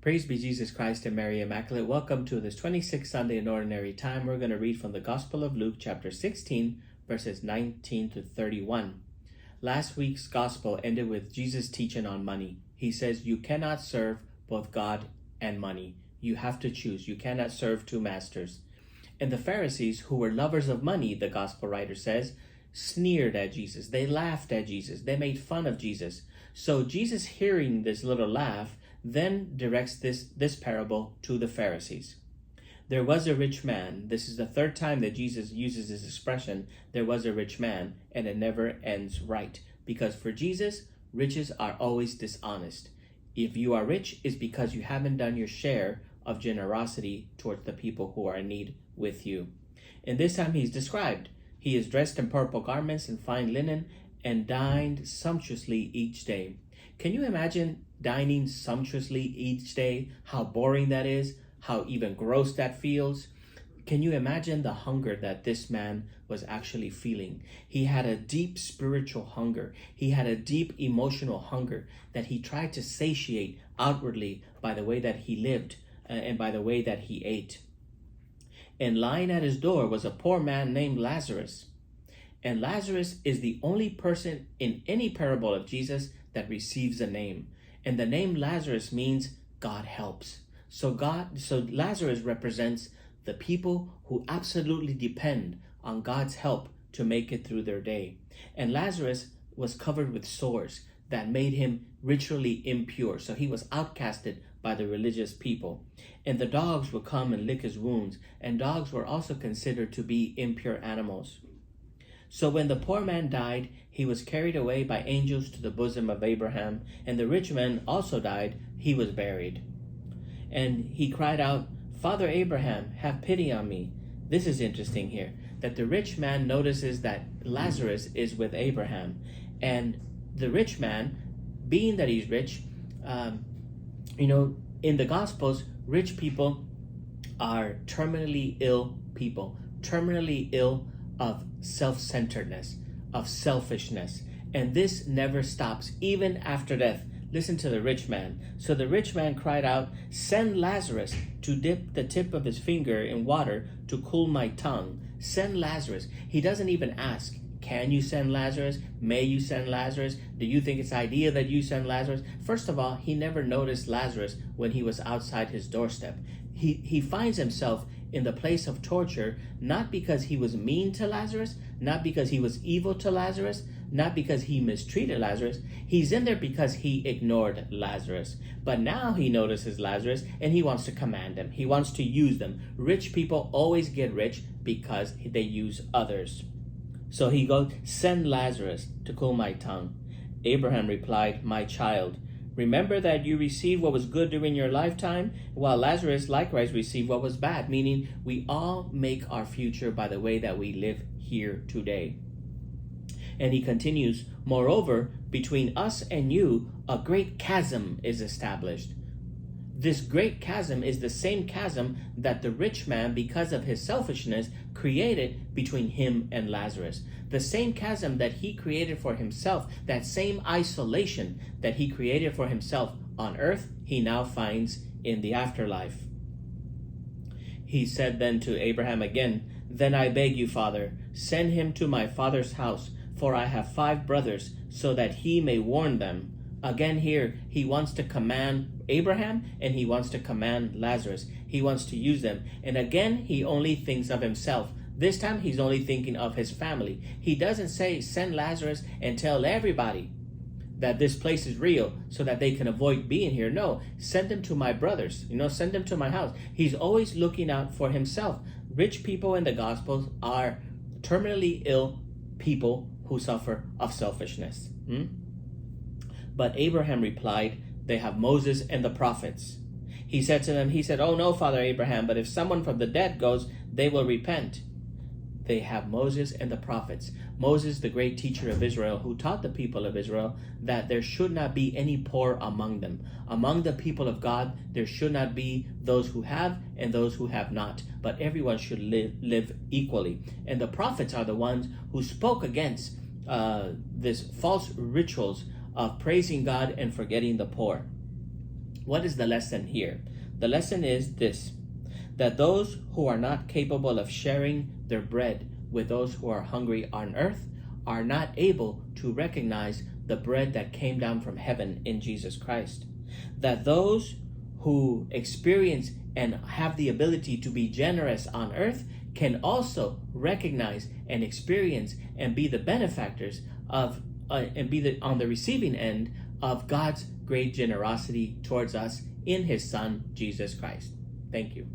Praise be Jesus Christ and Mary Immaculate. Welcome to this 26th Sunday in Ordinary Time. We're going to read from the Gospel of Luke, chapter 16, verses 19 to 31. Last week's Gospel ended with Jesus teaching on money. He says, you cannot serve both God and money. You have to choose. You cannot serve two masters. And the Pharisees, who were lovers of money, the Gospel writer says, sneered at Jesus. They laughed at Jesus. They made fun of Jesus. So Jesus, hearing this little laugh, then directs this parable to the Pharisees. There was a rich man. This is the third time that Jesus uses this expression, there was a rich man, and it never ends right. Because for Jesus, riches are always dishonest. If you are rich, it's because you haven't done your share of generosity towards the people who are in need with you. And this time he's described. He is dressed in purple garments and fine linen and dined sumptuously each day. Can you imagine dining sumptuously each day? How boring that is, how even gross that feels. Can you imagine the hunger that this man was actually feeling? He had a deep spiritual hunger. He had a deep emotional hunger that he tried to satiate outwardly by the way that he lived and by the way that he ate. And lying at his door was a poor man named Lazarus. And Lazarus is the only person in any parable of Jesus that receives a name. And the name Lazarus means God helps. So Lazarus represents the people who absolutely depend on God's help to make it through their day. And Lazarus was covered with sores that made him ritually impure. So he was outcasted by the religious people. And the dogs would come and lick his wounds. And dogs were also considered to be impure animals. So when the poor man died, he was carried away by angels to the bosom of Abraham. And the rich man also died. He was buried. And he cried out, Father Abraham, have pity on me. This is interesting here, that the rich man notices that Lazarus is with Abraham. And the rich man, being that he's rich, in the Gospels, rich people are terminally ill people, terminally ill of self-centeredness, of selfishness. And this never stops, even after death. Listen to the rich man. So the rich man cried out, send Lazarus to dip the tip of his finger in water to cool my tongue. Send Lazarus. He doesn't even ask, can you send Lazarus? May you send Lazarus? Do you think it's idea that you send Lazarus? First of all, he never noticed Lazarus when he was outside his doorstep. He finds himself in the place of torture, not because he was mean to Lazarus, not because he was evil to Lazarus, not because he mistreated Lazarus. He's in there because he ignored Lazarus. But now he notices Lazarus and he wants to command him. He wants to use them. Rich people always get rich because they use others. So he goes, send Lazarus to cool my tongue. Abraham replied, my child, remember that you received what was good during your lifetime, while Lazarus likewise received what was bad, meaning we all make our future by the way that we live here today. And he continues, moreover, between us and you, a great chasm is established. This great chasm is the same chasm that the rich man, because of his selfishness, created between him and Lazarus. The same chasm that he created for himself, that same isolation that he created for himself on earth, he now finds in the afterlife. He said then to Abraham again, then I beg you, Father, send him to my father's house, for I have 5 brothers, so that he may warn them. Again here, he wants to command Abraham and he wants to command Lazarus. He wants to use them. And again, he only thinks of himself. This time, he's only thinking of his family. He doesn't say, send Lazarus and tell everybody that this place is real so that they can avoid being here. No, send them to my brothers. Send them to my house. He's always looking out for himself. Rich people in the Gospels are terminally ill people who suffer of selfishness. But Abraham replied, they have Moses and the prophets. He said to them, oh no, Father Abraham, but if someone from the dead goes, they will repent. They have Moses and the prophets. Moses, the great teacher of Israel, who taught the people of Israel that there should not be any poor among them. Among the people of God, there should not be those who have and those who have not, but everyone should live equally. And the prophets are the ones who spoke against this false rituals of praising God and forgetting the poor. What is the lesson here? The lesson is this, that those who are not capable of sharing their bread with those who are hungry on earth are not able to recognize the bread that came down from heaven in Jesus Christ. That those who experience and have the ability to be generous on earth can also recognize and experience and be the benefactors of and be on the receiving end of God's great generosity towards us in his Son, Jesus Christ. Thank you.